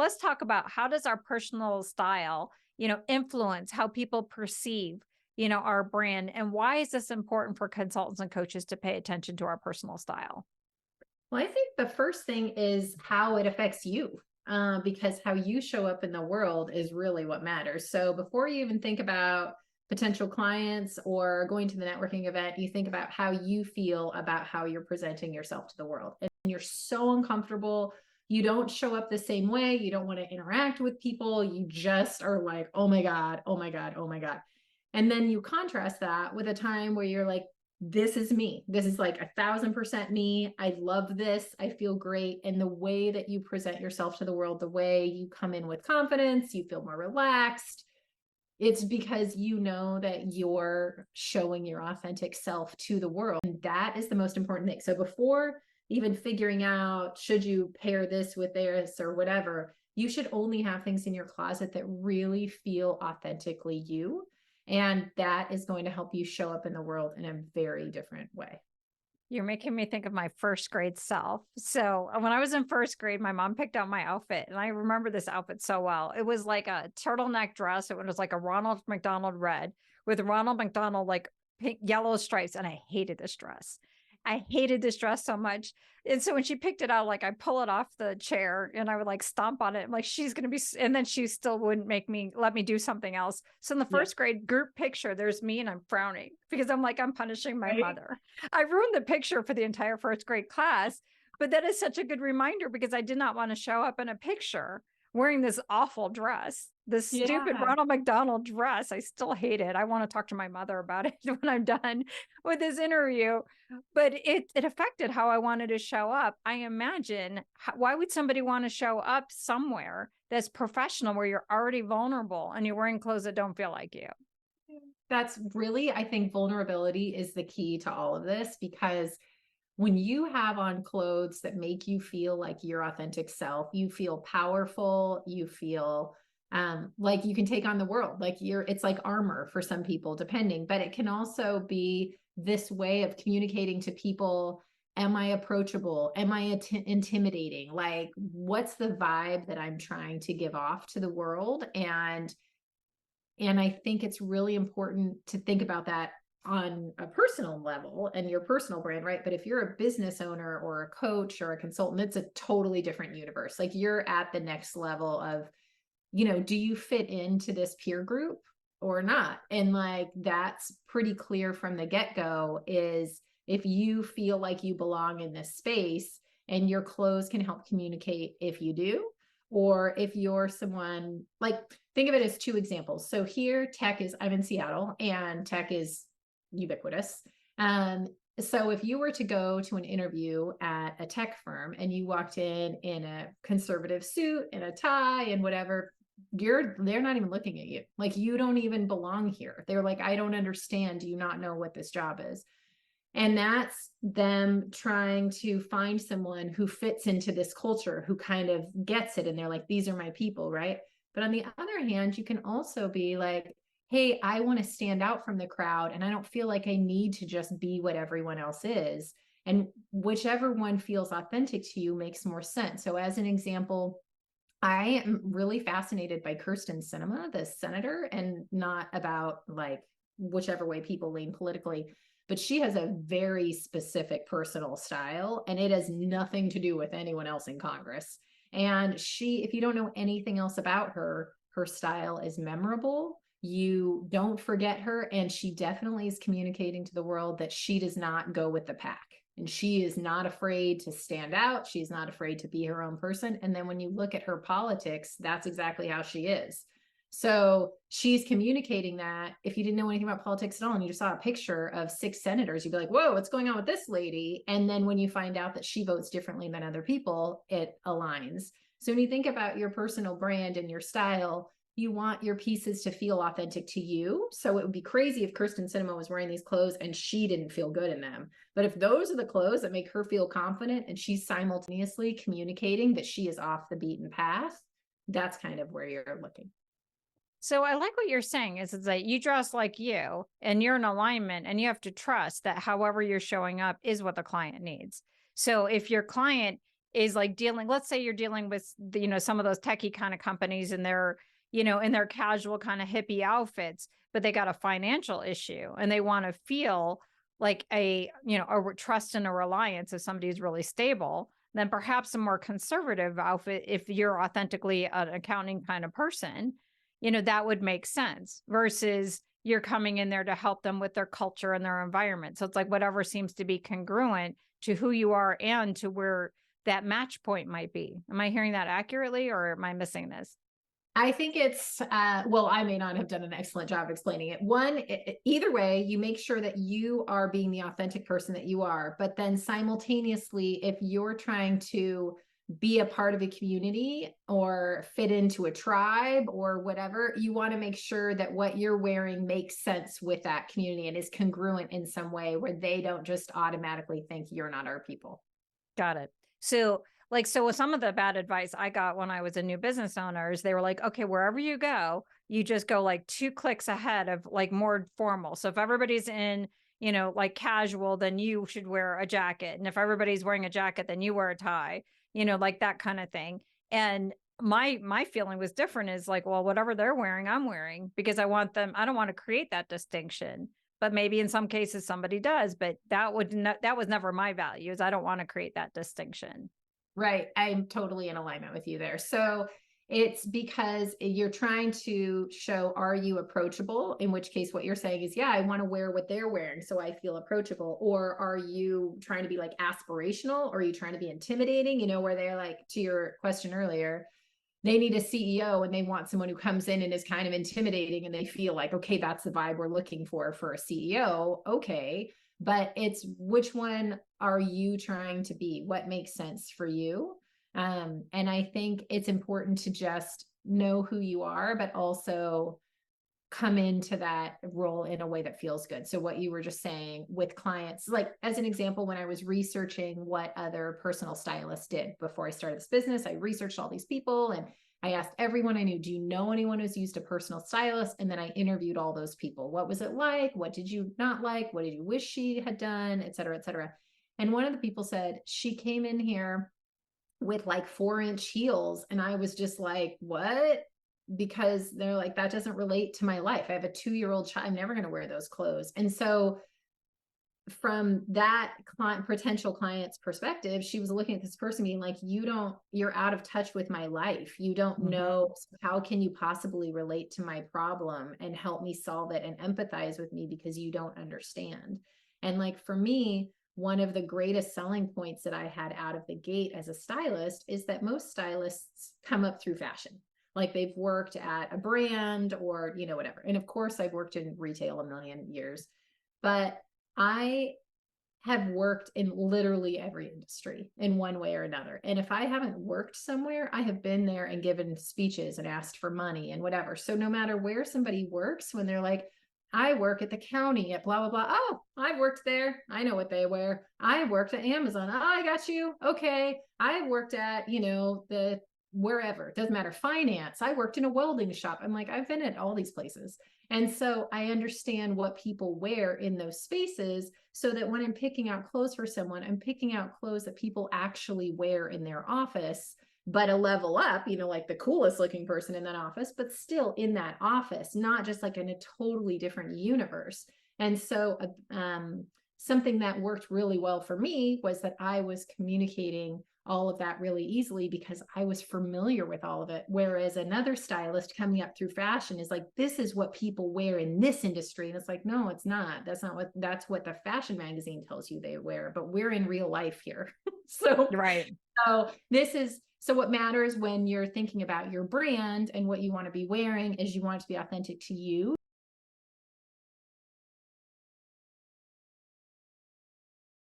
let's talk about, how does our personal style, influence how people perceive, our brand, and why is this important for consultants and coaches to pay attention to our personal style? Well, I think the first thing is how it affects you, because how you show up in the world is really what matters. So before you even think about potential clients or going to the networking event, you think about how you feel about how you're presenting yourself to the world. And you're so uncomfortable. You don't show up the same way. You don't want to interact with people. You just are like, oh my God, oh my God, oh my God. And then you contrast that with a time where you're like, this is me. This is like 1,000% me. I love this. I feel great. And the way that you present yourself to the world, the way you come in with confidence, you feel more relaxed. It's because you know that you're showing your authentic self to the world. And that is the most important thing. So before even figuring out, should you pair this with this or whatever, you should only have things in your closet that really feel authentically you. And that is going to help you show up in the world in a very different way. You're making me think of my first grade self. So when I was in first grade, my mom picked out my outfit, and I remember this outfit so well. It was like a turtleneck dress. It was like a Ronald McDonald red with Ronald McDonald like pink, yellow stripes. And I hated this dress. I hated this dress so much. And so when she picked it out, like I pull it off the chair and I would like stomp on it. I'm like, she's going to be, and then she still wouldn't let me do something else. So in the Yeah. first grade group picture, there's me and I'm frowning because I'm like, I'm punishing my Right. mother. I ruined the picture for the entire first grade class, but that is such a good reminder because I did not want to show up in a picture wearing this awful dress, this stupid Yeah. Ronald McDonald dress. I still hate it. I want to talk to my mother about it when I'm done with this interview. But it affected how I wanted to show up. I imagine, why would somebody want to show up somewhere that's professional where you're already vulnerable and you're wearing clothes that don't feel like you? That's really, I think vulnerability is the key to all of this, because when you have on clothes that make you feel like your authentic self, you feel powerful, you feel like you can take on the world. Like it's like armor for some people, depending, but it can also be this way of communicating to people. Am I approachable? Am I intimidating? Like, what's the vibe that I'm trying to give off to the world? And I think it's really important to think about that on a personal level and your personal brand, right? But if you're a business owner or a coach or a consultant, it's a totally different universe. Like you're at the next level of, do you fit into this peer group or not? And like, that's pretty clear from the get-go, is if you feel like you belong in this space, and your clothes can help communicate if you do, or if you're someone like, think of it as two examples. So here, I'm in Seattle, and tech is ubiquitous. So if you were to go to an interview at a tech firm and you walked in a conservative suit and a tie and whatever, they're not even looking at you. Like, you don't even belong here. They're like, I don't understand. Do you not know what this job is? And that's them trying to find someone who fits into this culture, who kind of gets it. And they're like, these are my people, right? But on the other hand, you can also be like, hey, I want to stand out from the crowd, and I don't feel like I need to just be what everyone else is. And whichever one feels authentic to you makes more sense. So as an example, I am really fascinated by Kirsten Sinema, the senator, and not about like whichever way people lean politically, but she has a very specific personal style, and it has nothing to do with anyone else in Congress. And if you don't know anything else about her, her style is memorable. You don't forget her. And she definitely is communicating to the world that she does not go with the pack. And she is not afraid to stand out. She's not afraid to be her own person. And then when you look at her politics, that's exactly how she is. So she's communicating that. If you didn't know anything about politics at all and you just saw a picture of 6 senators, you'd be like, whoa, what's going on with this lady? And then when you find out that she votes differently than other people, it aligns. So when you think about your personal brand and your style, you want your pieces to feel authentic to you. So it would be crazy if Kirsten Sinema was wearing these clothes and she didn't feel good in them. But if those are the clothes that make her feel confident and she's simultaneously communicating that she is off the beaten path, that's kind of where you're looking. So I like what you're saying is that you dress like you and you're in alignment, and you have to trust that however you're showing up is what the client needs. So if your client is like dealing, let's say you're dealing with the, some of those techie kind of companies and they're, in their casual kind of hippie outfits, but they got a financial issue and they want to feel like a trust and a reliance if somebody's really stable, then perhaps a more conservative outfit, if you're authentically an accounting kind of person, that would make sense versus you're coming in there to help them with their culture and their environment. So it's like whatever seems to be congruent to who you are and to where that match point might be. Am I hearing that accurately or am I missing this? I think it's, well, I may not have done an excellent job of explaining it. One, either way, you make sure that you are being the authentic person that you are. But then simultaneously, if you're trying to be a part of a community or fit into a tribe or whatever, you want to make sure that what you're wearing makes sense with that community and is congruent in some way where they don't just automatically think you're not our people. Got it. So with some of the bad advice I got when I was a new business owner is they were like, okay, wherever you go, you just go like 2 clicks ahead of like more formal. So if everybody's in, like casual, then you should wear a jacket. And if everybody's wearing a jacket, then you wear a tie, like that kind of thing. And my feeling was different, is like, well, whatever they're wearing, I'm wearing, because I don't want to create that distinction. But maybe in some cases somebody does, but that was never my values. I don't want to create that distinction. Right. I'm totally in alignment with you there. So it's because you're trying to show, are you approachable? In which case, what you're saying is, yeah, I want to wear what they're wearing, so I feel approachable. Or are you trying to be like aspirational? Or are you trying to be intimidating? Where they're like, to your question earlier, they need a CEO and they want someone who comes in and is kind of intimidating and they feel like, okay, that's the vibe we're looking for a CEO. Okay. But it's, which one are you trying to be? What makes sense for you? And I think it's important to just know who you are, but also come into that role in a way that feels good. So what you were just saying with clients, like as an example, when I was researching what other personal stylists did before I started this business, I researched all these people and I asked everyone I knew, do you know anyone who's used a personal stylist? And then I interviewed all those people. What was it like? What did you not like? What did you wish she had done, et cetera, et cetera. And one of the people said, she came in here with like 4-inch heels. And I was just like, what? Because they're like, that doesn't relate to my life. I have a 2-year-old child. I'm never going to wear those clothes. And so from that potential client's perspective, she was looking at this person being like, you're out of touch with my life. You don't know, how can you possibly relate to my problem and help me solve it and empathize with me because you don't understand. And like, for me, one of the greatest selling points that I had out of the gate as a stylist is that most stylists come up through fashion. Like they've worked at a brand or, whatever. And of course I've worked in retail a million years, but I have worked in literally every industry in one way or another. And if I haven't worked somewhere, I have been there and given speeches and asked for money and whatever. So no matter where somebody works, when they're like, I work at the county at blah, blah, blah. Oh, I've worked there. I know what they wear. I worked at Amazon. Oh, I got you. Okay. I worked at, the wherever, it doesn't matter. Finance. I worked in a welding shop. I'm like, I've been at all these places. And so I understand what people wear in those spaces so that when I'm picking out clothes for someone, I'm picking out clothes that people actually wear in their office, but a level up, like the coolest looking person in that office, but still in that office, not just like in a totally different universe. And so something that worked really well for me was that I was communicating all of that really easily because I was familiar with all of it. Whereas another stylist coming up through fashion is like, this is what people wear in this industry. And it's like, no, it's not. That's what the fashion magazine tells you they wear, but we're in real life here. Right. So what matters when you're thinking about your brand and what you want to be wearing is you want it to be authentic to you.